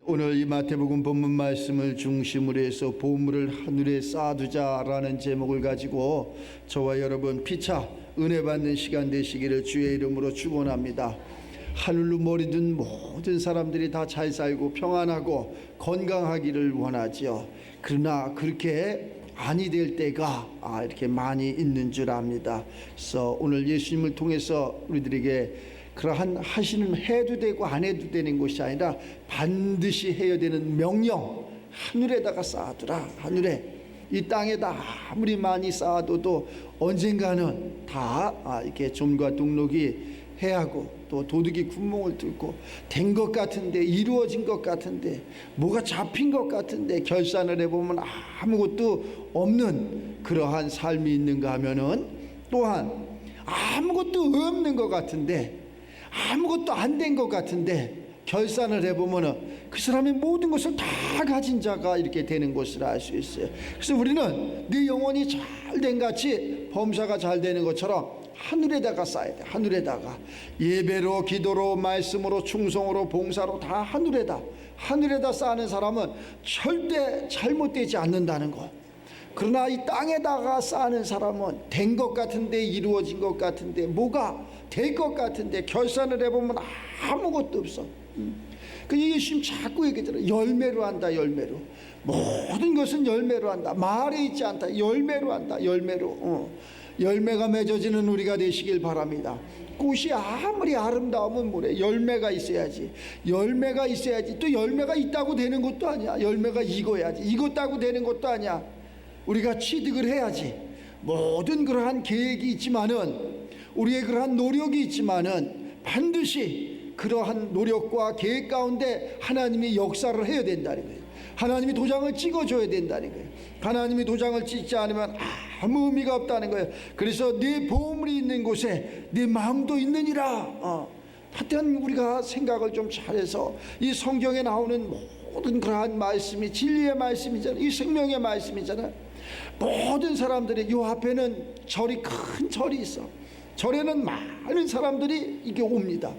오늘 이 마태복음 본문 말씀을 중심으로 해서 보물을 하늘에 쌓아두자라는 제목을 가지고 저와 여러분 피차 은혜 받는 시간 되시기를 주의 이름으로 축원합니다. 하늘로 머리 든 모든 사람들이 다 잘 살고 평안하고 건강하기를 원하지요. 그러나 그렇게 아니 될 때가 이렇게 많이 있는 줄 압니다. 그래서 오늘 예수님을 통해서 우리들에게 그러한 하시는 해도 되고 안 해도 되는 것이 아니라 반드시 해야 되는 명령, 하늘에다가 쌓아두라. 하늘에, 이 땅에다 아무리 많이 쌓아둬도 언젠가는 다 이렇게 좀과 동록이 해하고 또 도둑이 구멍을 뚫고 된 것 같은데, 이루어진 것 같은데, 뭐가 잡힌 것 같은데 결산을 해보면 아무것도 없는 그러한 삶이 있는가 하면은, 또한 아무것도 없는 것 같은데, 아무것도 안 된 것 같은데 결산을 해보면 그 사람의 모든 것을 다 가진 자가 이렇게 되는 것을 알 수 있어요. 그래서 우리는 네 영혼이 잘 된 같이 범사가 잘 되는 것처럼 하늘에다가 쌓아야 돼. 하늘에다가 예배로, 기도로, 말씀으로, 충성으로, 봉사로 다 하늘에다 쌓는 사람은 절대 잘못되지 않는다는 것. 그러나 이 땅에다가 쌓는 사람은 된 것 같은데, 이루어진 것 같은데, 뭐가 될 것 같은데 결산을 해보면 아무것도 없어. 그 예수님 자꾸 얘기하잖아요. 열매로 한다. 열매로. 모든 것은 열매로 한다. 말에 있지 않다. 열매로 한다. 열매로. 열매가 맺어지는 우리가 되시길 바랍니다. 꽃이 아무리 아름다우면 뭐래, 열매가 있어야지. 열매가 있어야지. 또 열매가 있다고 되는 것도 아니야. 열매가 익어야지. 익었다고 되는 것도 아니야. 우리가 취득을 해야지. 모든 그러한 계획이 있지만은, 우리의 그러한 노력이 있지만은 반드시 그러한 노력과 계획 가운데 하나님이 역사를 해야 된다는 거예요. 하나님이 도장을 찍어줘야 된다는 거예요. 하나님이 도장을 찍지 않으면 아무 의미가 없다는 거예요. 그래서 네 보물이 있는 곳에 네 마음도 있느니라. 하여튼 우리가 생각을 좀 잘해서 이 성경에 나오는 모든 그러한 말씀이 진리의 말씀이잖아요. 이 생명의 말씀이잖아요. 모든 사람들이 요 앞에는 절이, 큰 절이 있어. 절에는 많은 사람들이 이게 옵니다.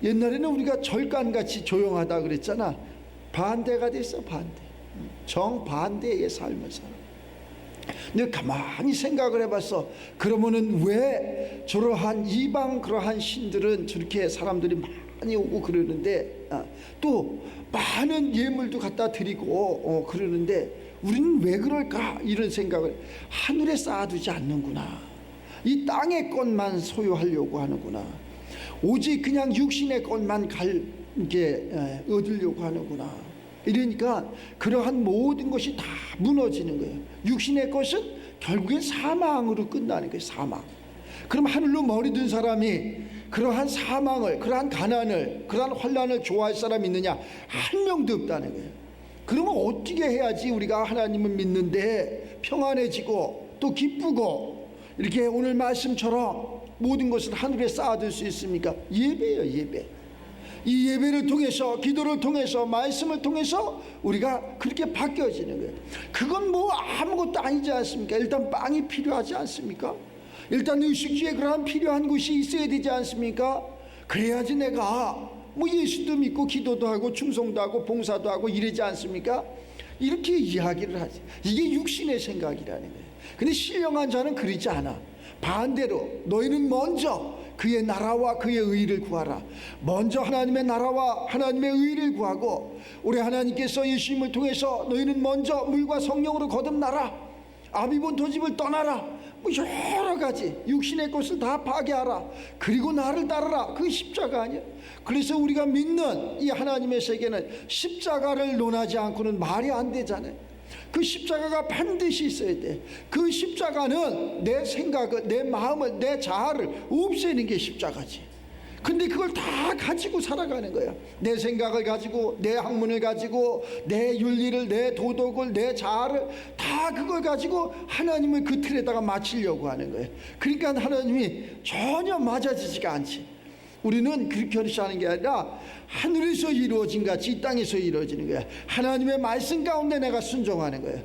옛날에는 우리가 절간같이 조용하다 그랬잖아. 반대가 됐어. 반대. 정반대의 삶을 살아. 근데 가만히 생각을 해봤어. 그러면은 왜 저러한 이방 그러한 신들은 저렇게 사람들이 많이 오고 그러는데, 또 많은 예물도 갖다 드리고 그러는데 우리는 왜 그럴까? 이런 생각을, 하늘에 쌓아두지 않는구나. 이 땅의 것만 소유하려고 하는구나. 오직 그냥 육신의 것만 얻으려고 하는구나. 이러니까 그러한 모든 것이 다 무너지는 거예요. 육신의 것은 결국엔 사망으로 끝나는 거예요. 사망. 그럼 하늘로 머리 든 사람이 그러한 사망을, 그러한 가난을, 그러한 환난을 좋아할 사람이 있느냐? 한 명도 없다는 거예요. 그러면 어떻게 해야지 우리가 하나님을 믿는데 평안해지고 또 기쁘고 이렇게 오늘 말씀처럼 모든 것을 하늘에 쌓아둘 수 있습니까? 예배예요. 예배. 이 예배를 통해서, 기도를 통해서, 말씀을 통해서 우리가 그렇게 바뀌어지는 거예요. 그건 뭐 아무것도 아니지 않습니까? 일단 빵이 필요하지 않습니까? 일단 의식주에 그러한 필요한 것이 있어야 되지 않습니까? 그래야지 내가 뭐 예수도 믿고 기도도 하고 충성도 하고 봉사도 하고 이러지 않습니까? 이렇게 이야기를 하지. 이게 육신의 생각이라는 거예요. 근데 신령한 자는 그러지 않아. 반대로 너희는 먼저 그의 나라와 그의 의를 구하라. 먼저 하나님의 나라와 하나님의 의를 구하고, 우리 하나님께서 예수님을 통해서 너희는 먼저 물과 성령으로 거듭나라. 아비본 토집을 떠나라. 뭐 여러 가지 육신의 것을 다 파괴하라. 그리고 나를 따르라. 그게 십자가 아니야? 그래서 우리가 믿는 이 하나님의 세계는 십자가를 논하지 않고는 말이 안 되잖아요. 그 십자가가 반드시 있어야 돼. 그 십자가는 내 생각을, 내 마음을, 내 자아를 없애는 게 십자가지. 근데 그걸 다 가지고 살아가는 거야. 내 생각을 가지고, 내 학문을 가지고, 내 윤리를, 내 도덕을, 내 자아를 다 그걸 가지고 하나님을 그 틀에다가 맞추려고 하는 거예요. 그러니까 하나님이 전혀 맞아지지가 않지. 우리는 그렇게 하는 게 아니라 하늘에서 이루어진 같이 이 땅에서 이루어지는 거야. 하나님의 말씀 가운데 내가 순종하는 거야.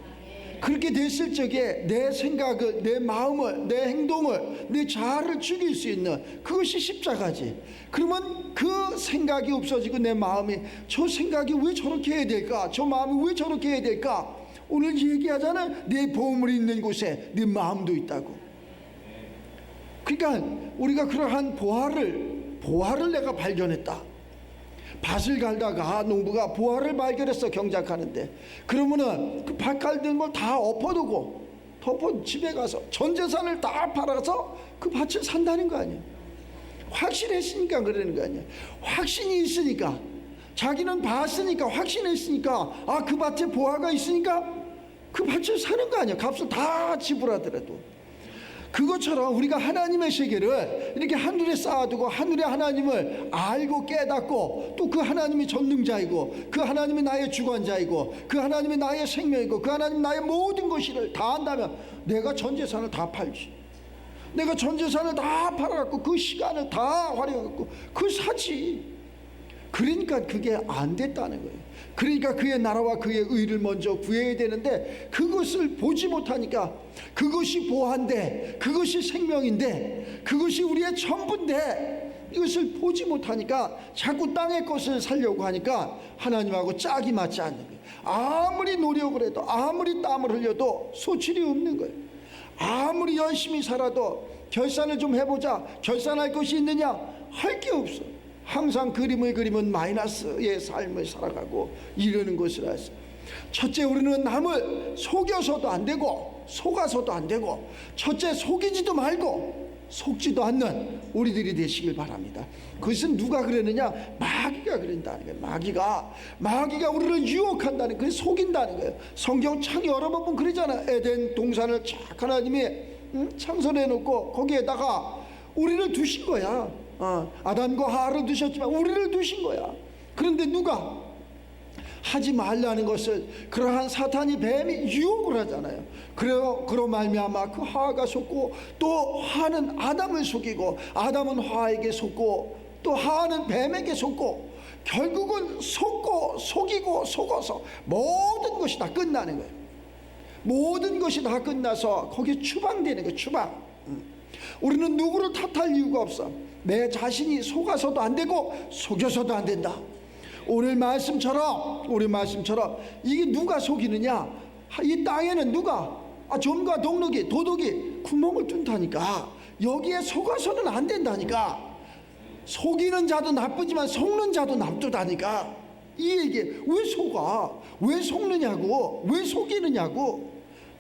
그렇게 됐을 적에 내 생각을, 내 마음을, 내 행동을, 내 자아를 죽일 수 있는 그것이 십자가지. 그러면 그 생각이 없어지고 내 마음이 저 생각이 왜 저렇게 해야 될까? 저 마음이 왜 저렇게 해야 될까? 오늘 얘기하잖아. 내 보물이 있는 곳에 내 마음도 있다고. 그러니까 우리가 그러한 보화를 내가 발견했다. 밭을 갈다가 농부가 보화를 발견했어. 경작하는데 그러면은 그 밭 갈던 걸 다 엎어두고 집에 가서 전 재산을 다 팔아서 그 밭을 산다는 거 아니야. 확신했으니까 그러는 거 아니야. 확신이 있으니까, 자기는 봤으니까, 확신했으니까, 아, 그 밭에 보화가 있으니까 그 밭을 사는 거 아니야. 값을 다 지불하더라도. 그것처럼 우리가 하나님의 세계를 이렇게 하늘에 쌓아두고 하늘의 하나님을 알고 깨닫고, 또 그 하나님이 전능자이고 그 하나님이 나의 주관자이고 그 하나님이 나의 생명이고 그 하나님이 나의 모든 것을 다 안다면 내가 전 재산을 다 팔지. 내가 전 재산을 다 팔아갖고 그 시간을 다 활용해갖고 그 사지. 그러니까 그게 안 됐다는 거예요. 그러니까 그의 나라와 그의 의를 먼저 구해야 되는데 그것을 보지 못하니까, 그것이 보화인데, 그것이 생명인데, 그것이 우리의 전부인데 이것을 보지 못하니까 자꾸 땅의 것을 살려고 하니까 하나님하고 짝이 맞지 않는 거예요. 아무리 노력을 해도, 아무리 땀을 흘려도 소출이 없는 거예요. 아무리 열심히 살아도 결산을 좀 해보자, 결산할 것이 있느냐? 할 게 없어. 항상 그림을 그리면 마이너스의 삶을 살아가고 이러는 것을 알았어. 첫째, 우리는 남을 속여서도 안 되고 속아서도 안 되고, 첫째 속이지도 말고 속지도 않는 우리들이 되시길 바랍니다. 그것은 누가 그러느냐? 마귀가 그런다는 거예요. 마귀가 우리를 유혹한다는, 그래서 속인다는 거예요. 성경 창 여러 번 보면 그러잖아. 에덴 동산을 착 하나님이 창설해 놓고 거기에다가 우리를 두신 거야. 아담과 하와를 두셨지만 우리를 두신 거야. 그런데 누가 하지 말라는 것을 그러한 사탄이, 뱀이 유혹을 하잖아요. 그러 말미암아 그 하와가 속고, 또 하와는 아담을 속이고, 아담은 하와에게 속고, 또 하와는 뱀에게 속고, 결국은 속고 속이고 속어서 모든 것이 다 끝나는 거예요. 모든 것이 다 끝나서 거기에 추방되는 거예요. 추방. 우리는 누구를 탓할 이유가 없어. 내 자신이 속아서도 안 되고 속여서도 안 된다. 오늘 말씀처럼 이게 누가 속이느냐? 이 땅에는 누가 점과 동록이, 도둑이 구멍을 뚫다니까. 여기에 속아서는 안 된다니까. 속이는 자도 나쁘지만 속는 자도 나쁘다니까. 이 얘기. 왜 속아? 왜 속느냐고? 왜 속이느냐고?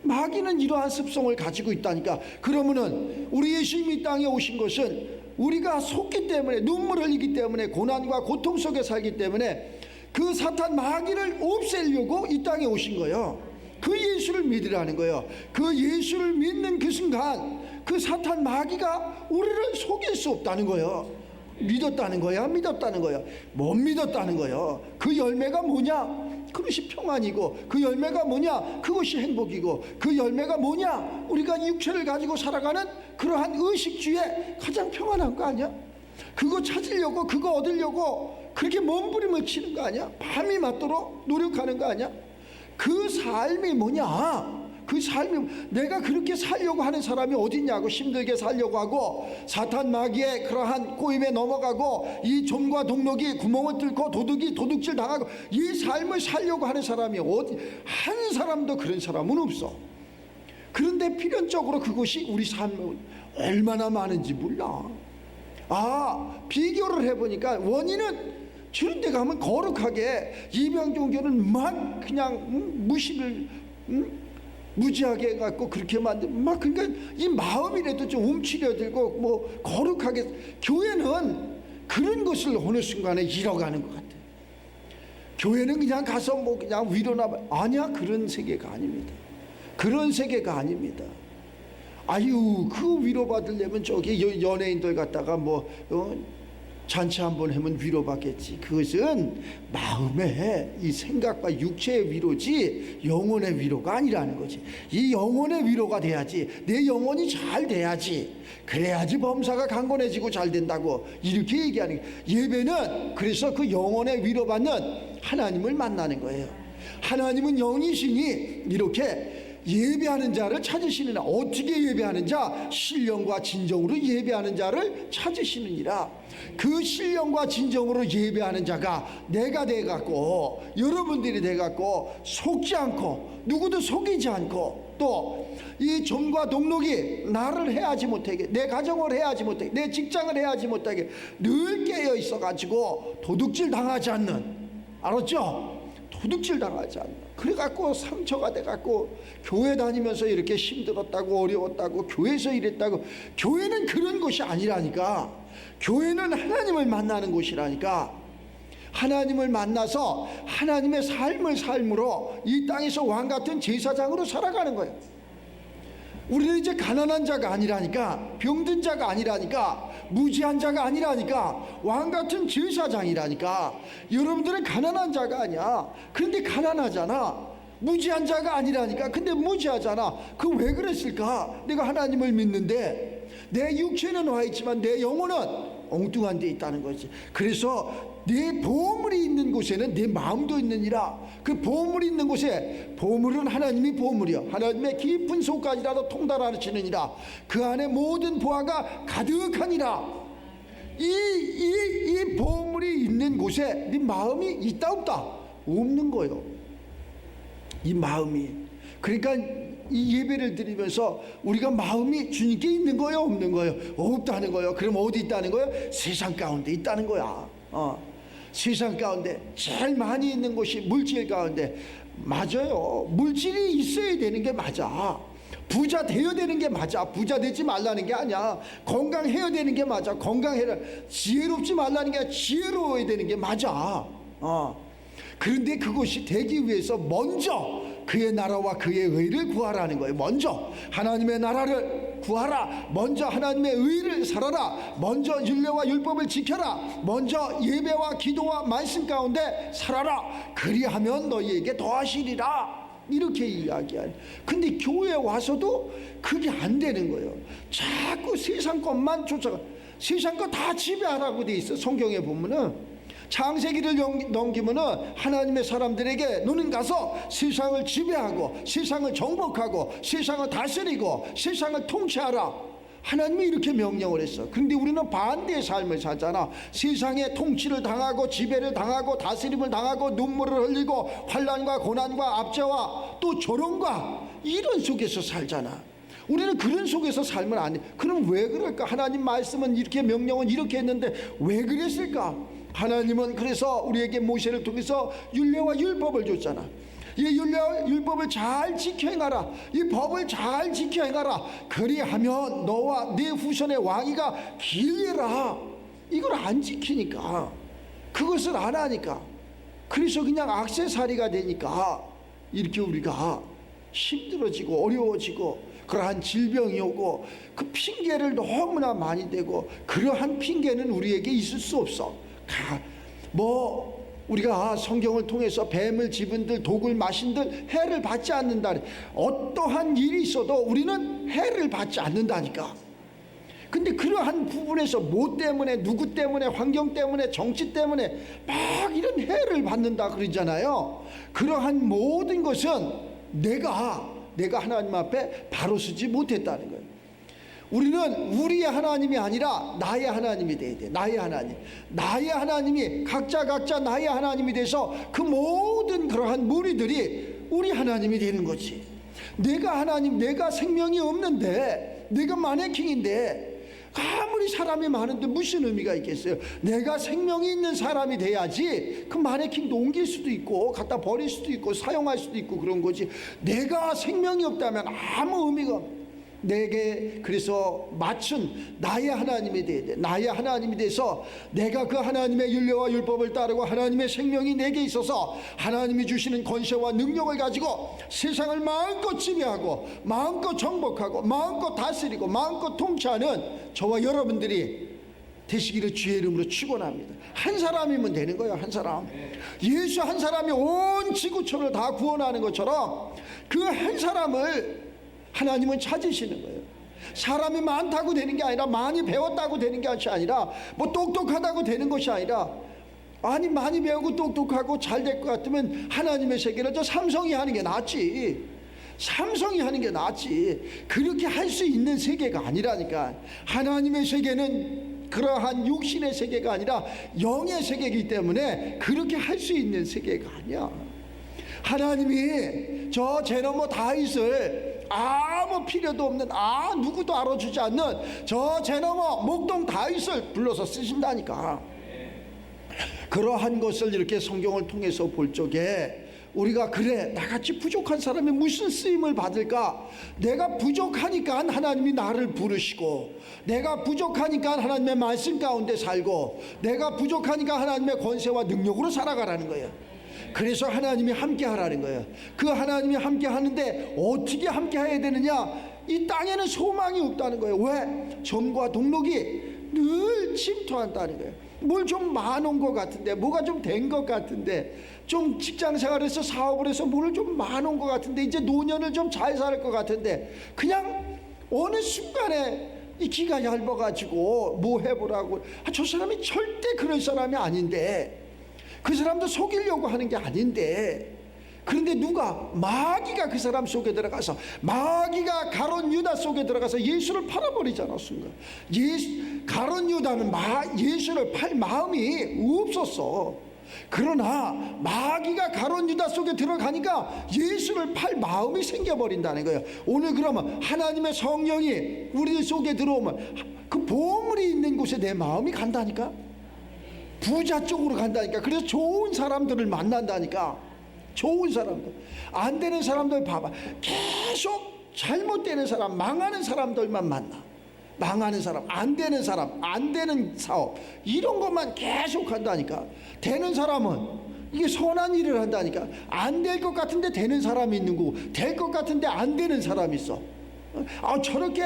마귀는 이러한 습성을 가지고 있다니까. 그러면은 우리 예수님이 이 땅에 오신 것은 우리가 속기 때문에, 눈물 흘리기 때문에, 고난과 고통 속에 살기 때문에 그 사탄 마귀를 없애려고 이 땅에 오신 거예요. 그 예수를 믿으라는 거예요. 그 예수를 믿는 그 순간 그 사탄 마귀가 우리를 속일 수 없다는 거예요. 믿었다는 거야, 믿었다는 거예요. 못 믿었다는 거예요. 그 열매가 뭐냐? 그것이 평안이고, 그 열매가 뭐냐? 그것이 행복이고, 그 열매가 뭐냐? 우리가 육체를 가지고 살아가는 그러한 의식주에 가장 평안한 거 아니야? 그거 찾으려고, 그거 얻으려고 그렇게 몸부림을 치는 거 아니야? 밤이 맞도록 노력하는 거 아니야? 그 삶이 뭐냐? 그 삶이, 내가 그렇게 살려고 하는 사람이 어딨냐고. 힘들게 살려고 하고 사탄 마귀의 그러한 꼬임에 넘어가고 이 점과 동록이 구멍을 뚫고 도둑이 도둑질 당하고 이 삶을 살려고 하는 사람이 어디 한 사람도 그런 사람은 없어. 그런데 필연적으로 그것이 우리 삶에 얼마나 많은지 몰라. 비교를 해보니까 원인은 저런 데 가면 거룩하게 이병종교는 막 그냥 무시를 무지하게 해갖고 그렇게 막, 그러니까 이 마음이라도 좀 움츠려들고 뭐 거룩하게, 교회는 그런 것을 어느 순간에 잃어가는 것 같아. 교회는 그냥 가서 뭐 그냥 위로나, 아니야, 그런 세계가 아닙니다. 그런 세계가 아닙니다. 아유, 그 위로받으려면 저기 연예인들 갖다가 잔치 한번 하면 위로받겠지. 그것은 마음의 이 생각과 육체의 위로지 영혼의 위로가 아니라는 거지. 이 영혼의 위로가 돼야지, 내 영혼이 잘 돼야지, 그래야지 범사가 강건해지고 잘 된다고 이렇게 얘기하는 거예요. 예배는 그래서 그 영혼의 위로받는 하나님을 만나는 거예요. 하나님은 영이시니 이렇게 예배하는 자를 찾으시느니라. 어떻게 예배하는 자? 신령과 진정으로 예배하는 자를 찾으시느니라. 그 신령과 진정으로 예배하는 자가 내가 돼갖고, 여러분들이 돼갖고, 속지 않고 누구도 속이지 않고, 또 이 점과 동록이 나를 해하지 못하게, 내 가정을 해하지 못하게, 내 직장을 해하지 못하게 늘 깨어 있어가지고 도둑질 당하지 않는, 알았죠? 도둑질 당하지 않는. 그래갖고 상처가 돼갖고 교회 다니면서 이렇게 힘들었다고, 어려웠다고, 교회에서 이랬다고. 교회는 그런 곳이 아니라니까. 교회는 하나님을 만나는 곳이라니까. 하나님을 만나서 하나님의 삶을 삶으로 이 땅에서 왕같은 제사장으로 살아가는 거예요. 우리는 이제 가난한 자가 아니라니까, 병든 자가 아니라니까, 무지한 자가 아니라니까, 왕같은 제사장이라니까. 여러분들은 가난한 자가 아니야. 그런데 가난하잖아. 무지한 자가 아니라니까. 근데 무지하잖아. 그 왜 그랬을까? 내가 하나님을 믿는데 내 육체는 와 있지만 내 영혼은 엉뚱한 데 있다는 거지. 그래서 내 보물이 있는 곳에는 내 마음도 있느니라. 그 보물이 있는 곳에, 보물은 하나님이 보물이요, 하나님의 깊은 속까지라도 통달하시느니라. 그 안에 모든 보화가 가득하니라. 이 보물이 있는 곳에 네 마음이 있다 없다? 없는 거요. 이 마음이. 그러니까 이 예배를 드리면서 우리가 마음이 주님께 있는 거예요, 없는 거예요? 없다는 거예요. 그럼 어디 있다는 거예요? 세상 가운데 있다는 거야. 세상 가운데 제일 많이 있는 곳이 물질 가운데. 맞아요. 물질이 있어야 되는 게 맞아. 부자 되어야 되는 게 맞아. 부자 되지 말라는 게 아니야. 건강해야 되는 게 맞아. 건강해라. 지혜롭지 말라는 게 아니라 지혜로워야 되는 게 맞아. 그런데 그것이 되기 위해서 먼저 그의 나라와 그의 의를 구하라는 거예요. 먼저 하나님의 나라를 구하라. 먼저 하나님의 의를 살아라. 먼저 율례와 율법을 지켜라. 먼저 예배와 기도와 말씀 가운데 살아라. 그리하면 너희에게 더하시리라. 이렇게 이야기하는. 근데 교회에 와서도 그게 안 되는 거예요. 자꾸 세상 것만 쫓아가. 세상 거 다 지배하라고 돼 있어. 성경에 보면은 창세기를 넘기면은 하나님의 사람들에게 너는 가서 세상을 지배하고 세상을 정복하고 세상을 다스리고 세상을 통치하라. 하나님이 이렇게 명령을 했어. 그런데 우리는 반대의 삶을 살잖아. 세상에 통치를 당하고 지배를 당하고 다스림을 당하고 눈물을 흘리고 환난과 고난과 압제와 또 조롱과 이런 속에서 살잖아. 우리는 그런 속에서 살면 안 돼. 그럼 왜 그럴까? 하나님 말씀은 이렇게, 명령은 이렇게 했는데 왜 그랬을까? 하나님은 그래서 우리에게 모세를 통해서 율례와 율법을 줬잖아. 이 율례와 율법을 잘 지켜 행하라. 이 법을 잘 지켜 행하라. 그리하면 너와 네 후손의 왕위가 길리라. 이걸 안 지키니까, 그것을 안 하니까, 그래서 그냥 액세서리가 되니까 이렇게 우리가 힘들어지고 어려워지고 그러한 질병이 오고 그 핑계를 너무나 많이 대고, 그러한 핑계는 우리에게 있을 수 없어. 우리가 성경을 통해서 뱀을 집은들 독을 마신들 해를 받지 않는다. 어떠한 일이 있어도 우리는 해를 받지 않는다니까. 근데 그러한 부분에서 뭐 때문에, 누구 때문에, 환경 때문에, 정치 때문에 막 이런 해를 받는다 그러잖아요. 그러한 모든 것은 내가 하나님 앞에 바로 서지 못했다는 거예요. 우리는 우리의 하나님이 아니라 나의 하나님이 돼야 돼. 나의 하나님. 나의 하나님이 각자 나의 하나님이 돼서 그 모든 그러한 무리들이 우리 하나님이 되는 거지. 내가 하나님, 내가 생명이 없는데, 내가 마네킹인데 아무리 사람이 많은데 무슨 의미가 있겠어요? 내가 생명이 있는 사람이 돼야지. 그 마네킹도 옮길 수도 있고 갖다 버릴 수도 있고 사용할 수도 있고 그런 거지. 내가 생명이 없다면 아무 의미가 없어. 내게 그래서 맞춘 나의 하나님이 돼야 돼. 나의 하나님이 돼서 내가 그 하나님의 율례와 율법을 따르고 하나님의 생명이 내게 있어서 하나님이 주시는 권세와 능력을 가지고 세상을 마음껏 지배하고 마음껏 정복하고 마음껏 다스리고 마음껏 통치하는 저와 여러분들이 되시기를 주의 이름으로 축원합니다. 한 사람이면 되는 거예요. 한 사람. 예수 한 사람이 온 지구촌을 다 구원하는 것처럼 그 한 사람을 하나님은 찾으시는 거예요. 사람이 많다고 되는 게 아니라, 많이 배웠다고 되는 것이 아니라, 뭐 똑똑하다고 되는 것이 아니라, 아니 많이 배우고 똑똑하고 잘 될 것 같으면 하나님의 세계를 저 삼성이 하는 게 낫지. 삼성이 하는 게 낫지. 그렇게 할 수 있는 세계가 아니라니까. 하나님의 세계는 그러한 육신의 세계가 아니라 영의 세계이기 때문에 그렇게 할 수 있는 세계가 아니야. 하나님이 저 제너모 다윗을 아무 필요도 없는 누구도 알아주지 않는 저 제너모 목동 다윗을 불러서 쓰신다니까. 그러한 것을 이렇게 성경을 통해서 볼 적에 우리가 그래 나같이 부족한 사람이 무슨 쓰임을 받을까? 내가 부족하니까 하나님이 나를 부르시고, 내가 부족하니까 하나님의 말씀 가운데 살고, 내가 부족하니까 하나님의 권세와 능력으로 살아가라는 거예요. 그래서 하나님이 함께 하라는 거예요. 그 하나님이 함께 하는데 어떻게 함께 해야 되느냐? 이 땅에는 소망이 없다는 거예요. 왜? 점과 동록이 늘 침투한다는 거예요. 뭘 좀 많은 것 같은데, 뭐가 좀 된 것 같은데, 좀 직장 생활에서 사업을 해서 뭐를 좀 많은 것 같은데, 이제 노년을 좀 잘 살 것 같은데, 그냥 어느 순간에 이 기가 얇아가지고 뭐 해보라고. 저 사람이 절대 그럴 사람이 아닌데, 그 사람도 속이려고 하는 게 아닌데, 그런데 누가 마귀가 그 사람 속에 들어가서, 마귀가 가룟 유다 속에 들어가서 예수를 팔아버리잖아. 순간 가룟 유다는 예수를 팔 마음이 없었어. 그러나 마귀가 가룟 유다 속에 들어가니까 예수를 팔 마음이 생겨버린다는 거예요. 오늘 그러면 하나님의 성령이 우리 속에 들어오면 그 보물이 있는 곳에 내 마음이 간다니까. 부자 쪽으로 간다니까. 그래서 좋은 사람들을 만난다니까. 좋은 사람들, 안 되는 사람들 봐봐. 계속 잘못되는 사람, 망하는 사람들만 만나. 망하는 사람, 안 되는 사람, 안 되는 사업, 이런 것만 계속 한다니까. 되는 사람은 이게 선한 일을 한다니까. 안 될 것 같은데 되는 사람이 있는 거고, 될 것 같은데 안 되는 사람이 있어. 저렇게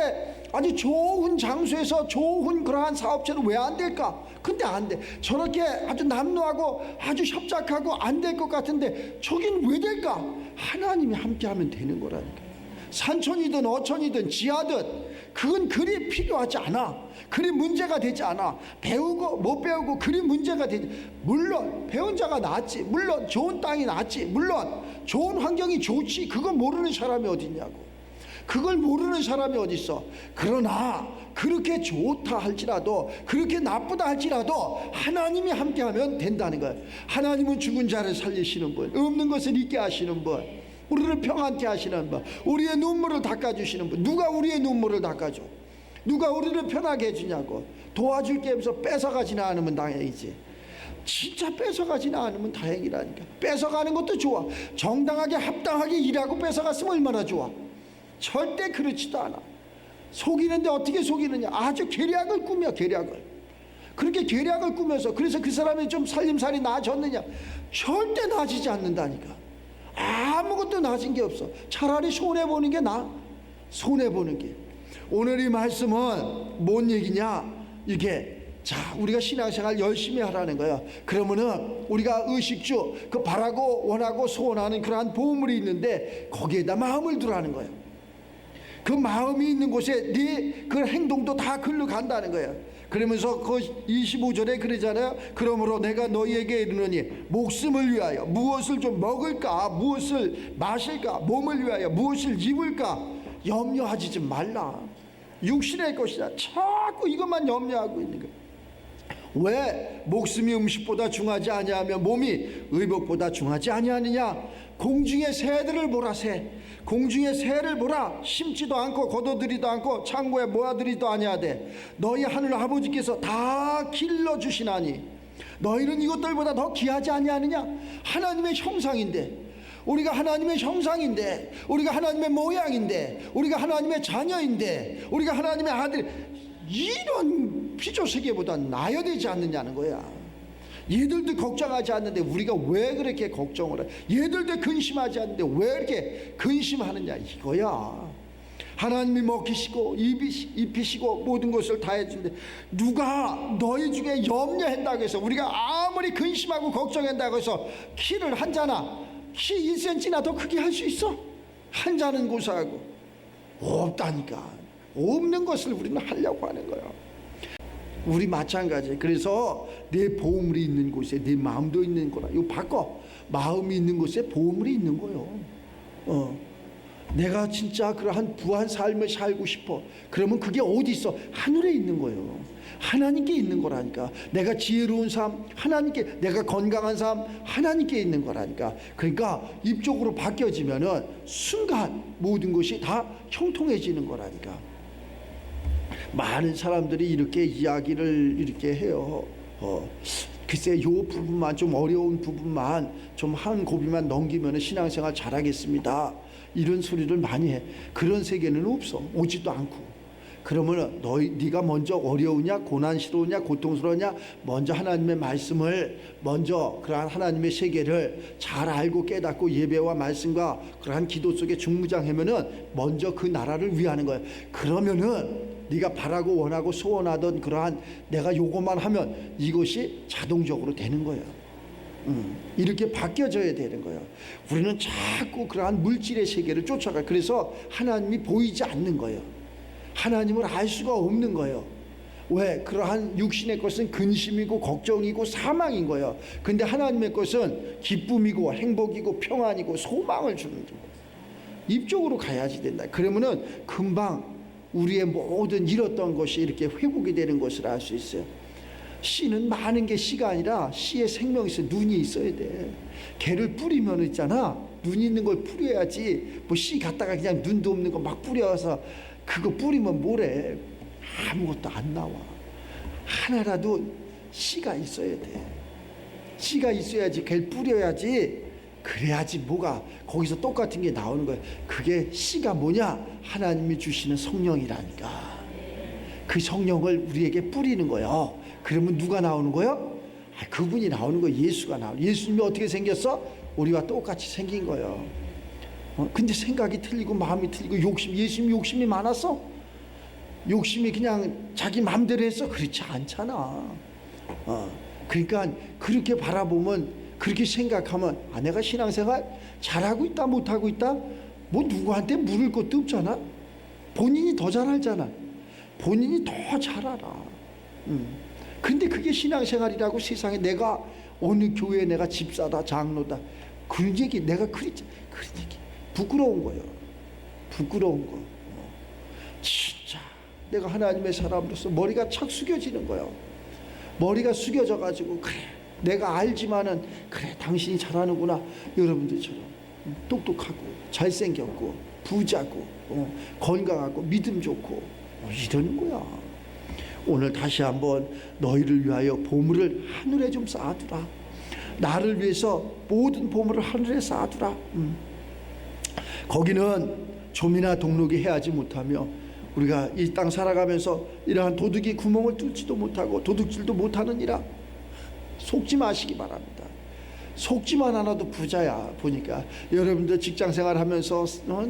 아주 좋은 장소에서 좋은 그러한 사업체는 왜 안 될까? 근데 안 돼. 저렇게 아주 남루하고 아주 협착하고 안 될 것 같은데 저긴 왜 될까? 하나님이 함께하면 되는 거라니까. 산천이든 어천이든 지하든 그건 그리 필요하지 않아. 그리 문제가 되지 않아. 배우고 못 배우고 그리 문제가 되지. 물론 배운 자가 낫지. 물론 좋은 땅이 낫지. 물론 좋은 환경이 좋지. 그거 모르는 사람이 어디 있냐고. 그걸 모르는 사람이 어디 있어. 그러나 그렇게 좋다 할지라도, 그렇게 나쁘다 할지라도 하나님이 함께하면 된다는 거예요. 하나님은 죽은 자를 살리시는 분, 없는 것을 있게 하시는 분, 우리를 평안케 하시는 분, 우리의 눈물을 닦아주시는 분. 누가 우리의 눈물을 닦아줘? 누가 우리를 편하게 해주냐고. 도와줄게 하면서 뺏어가지는 않으면 다행이지. 진짜 뺏어가지는 않으면 다행이라니까. 뺏어가는 것도 좋아. 정당하게 합당하게 일하고 뺏어갔으면 얼마나 좋아. 절대 그렇지도 않아. 속이는데 어떻게 속이느냐? 아주 계략을 꾸며, 계략을. 그렇게 계략을 꾸며서, 그래서 그 사람이 좀 살림살이 나아졌느냐? 절대 나아지지 않는다니까. 아무것도 나아진 게 없어. 차라리 손해보는 게 나아. 손해보는 게. 오늘 이 말씀은 뭔 얘기냐? 이게, 자, 우리가 신앙생활 열심히 하라는 거야. 그러면은 우리가 의식주, 그 바라고 원하고 소원하는 그러한 보물이 있는데 거기에다 마음을 두라는 거야. 그 마음이 있는 곳에 네 그 행동도 다 글로 간다는 거예요. 그러면서 그 25절에 그러잖아요. 그러므로 내가 너희에게 이르노니 목숨을 위하여 무엇을 좀 먹을까, 무엇을 마실까, 몸을 위하여 무엇을 입을까 염려하지 좀 말라. 육신의 것이다. 자꾸 이것만 염려하고 있는 거예요. 왜 목숨이 음식보다 중하지 아니하며 몸이 의복보다 중하지 아니하느냐? 공중의 새들을 보라. 새, 공중의 새를 보라. 심지도 않고 거둬들이도 않고 창고에 모아들이도 아니하되 너희 하늘 아버지께서 다 길러주시나니 너희는 이것들보다 더 귀하지 아니하느냐? 하나님의 형상인데, 우리가 하나님의 형상인데, 우리가 하나님의 모양인데, 우리가 하나님의 자녀인데, 우리가 하나님의 아들, 이런 피조세계보다 나아야 되지 않느냐는 거야. 얘들도 걱정하지 않는데 우리가 왜 그렇게 걱정을 해? 얘들도 근심하지 않는데 왜 이렇게 근심하느냐 이거야. 하나님이 먹이시고 입히시고 모든 것을 다 해주는데 누가 너희 중에 염려한다고 해서, 우리가 아무리 근심하고 걱정한다고 해서 키를 한 자나 키 1cm나 더 크게 할 수 있어? 한 자는 고사하고 없다니까. 없는 것을 우리는 하려고 하는 거야. 우리 마찬가지. 그래서 내 보물이 있는 곳에 내 마음도 있는 거라. 이거 바꿔. 마음이 있는 곳에 보물이 있는 거요. 내가 진짜 그러한 부한 삶을 살고 싶어. 그러면 그게 어디 있어? 하늘에 있는 거예요. 하나님께 있는 거라니까. 내가 지혜로운 삶 하나님께, 내가 건강한 삶 하나님께 있는 거라니까. 그러니까 입적으로 바뀌어지면은 순간 모든 것이 다 형통해지는 거라니까. 많은 사람들이 이렇게 이야기를 이렇게 해요. 글쎄 요 부분만 좀 어려운 부분만 좀 한 고비만 넘기면 신앙생활 잘하겠습니다, 이런 소리를 많이 해. 그런 세계는 없어. 오지도 않고. 그러면 네가 먼저 어려우냐, 고난스러우냐, 고통스러우냐, 먼저 하나님의 말씀을, 먼저 그러한 하나님의 세계를 잘 알고 깨닫고 예배와 말씀과 그러한 기도 속에 중무장하면은 먼저 그 나라를 위하는 거예요. 그러면은 네가 바라고 원하고 소원하던 그러한 내가 요것만 하면 이것이 자동적으로 되는 거예요. 이렇게 바뀌어져야 되는 거예요. 우리는 자꾸 그러한 물질의 세계를 쫓아가. 그래서 하나님이 보이지 않는 거예요. 하나님을 알 수가 없는 거예요. 왜? 그러한 육신의 것은 근심이고 걱정이고 사망인 거예요. 근데 하나님의 것은 기쁨이고 행복이고 평안이고 소망을 주는 거예요. 입쪽으로 가야지 된다. 그러면은 금방 우리의 모든 잃었던 것이 이렇게 회복이 되는 것을 알 수 있어요. 씨는 많은 게 씨가 아니라 씨의 생명이 있어요. 눈이 있어야 돼. 개를 뿌리면 있잖아, 눈 있는 걸 뿌려야지. 뭐 씨 갖다가 그냥 눈도 없는 거 막 뿌려서 그거 뿌리면 뭐래? 아무것도 안 나와. 하나라도 씨가 있어야 돼. 씨가 있어야지, 개를 뿌려야지. 그래야지 뭐가 거기서 똑같은 게 나오는 거예요. 그게 씨가 뭐냐? 하나님이 주시는 성령이라니까. 그 성령을 우리에게 뿌리는 거예요. 그러면 누가 나오는 거예요? 그분이 나오는 거예요. 예수가 나오는. 예수님이 어떻게 생겼어? 우리와 똑같이 생긴 거예요. 근데 생각이 틀리고 마음이 틀리고 예수님 욕심이 많았어? 욕심이 그냥 자기 마음대로 했어? 그렇지 않잖아. 그러니까 그렇게 바라보면, 그렇게 생각하면, 내가 신앙생활 잘하고 있다 못하고 있다, 뭐 누구한테 물을 것도 없잖아. 본인이 더 잘 알잖아. 본인이 더 잘 알아. 근데 그게 신앙생활이라고 세상에 내가 어느 교회에 내가 집사다 장로다 그런 얘기 내가 그런 얘기 부끄러운 거예요. 부끄러운 거. 진짜 내가 하나님의 사람으로서 머리가 착 숙여지는 거예요. 머리가 숙여져 가지고, 그래 내가 알지만은, 그래 당신이 잘하는구나. 여러분들처럼 똑똑하고 잘생겼고 부자고 건강하고 믿음 좋고 이러는 거야. 오늘 다시 한번 너희를 위하여 보물을 하늘에 좀 쌓아두라. 나를 위해서 모든 보물을 하늘에 쌓아두라. 거기는 좀이나 동록이 해하지 못하며, 우리가 이 땅 살아가면서 이러한 도둑이 구멍을 뚫지도 못하고 도둑질도 못하느니라. 속지 마시기 바랍니다. 속지만 않아도 부자야. 보니까 여러분들 직장생활 하면서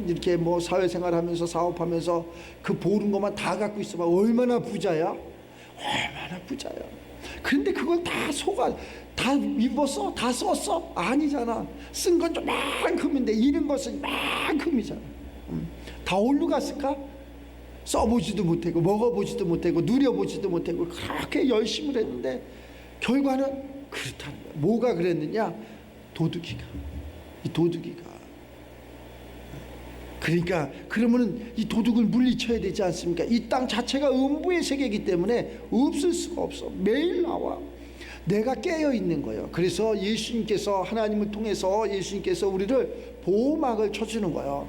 이렇게 뭐 사회생활 하면서 사업하면서 그 모르는 것만 다 갖고 있어봐. 얼마나 부자야? 얼마나 부자야. 그런데 그걸 다 다 입었어? 다 썼어? 아니잖아. 쓴 건 좀만큼인데 잃은 것은 만큼이잖아. 다 어디로 갔을까? 써보지도 못하고 먹어보지도 못하고 누려보지도 못하고 그렇게 열심히 했는데 결과는 그렇다는 거야. 뭐가 그랬느냐? 도둑이가. 이 도둑이가. 그러니까 그러면은 이 도둑을 물리쳐야 되지 않습니까? 이 땅 자체가 음부의 세계이기 때문에 없을 수가 없어. 매일 나와. 내가 깨어 있는 거예요. 그래서 예수님께서, 하나님을 통해서 예수님께서 우리를 보호막을 쳐주는 거예요.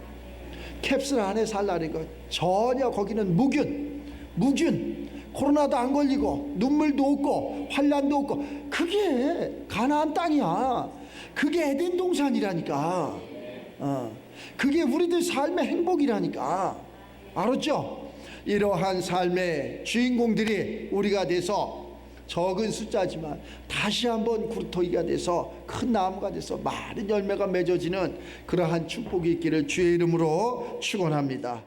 캡슐 안에 살라는 거. 전혀 거기는 무균. 코로나도 안 걸리고 눈물도 없고 환란도 없고, 그게 가나안 땅이야. 그게 에덴 동산이라니까. 그게 우리들 삶의 행복이라니까. 알았죠? 이러한 삶의 주인공들이 우리가 돼서, 적은 숫자지만 다시 한번 구루터기가 돼서 큰 나무가 돼서 많은 열매가 맺어지는 그러한 축복이 있기를 주의 이름으로 축원합니다.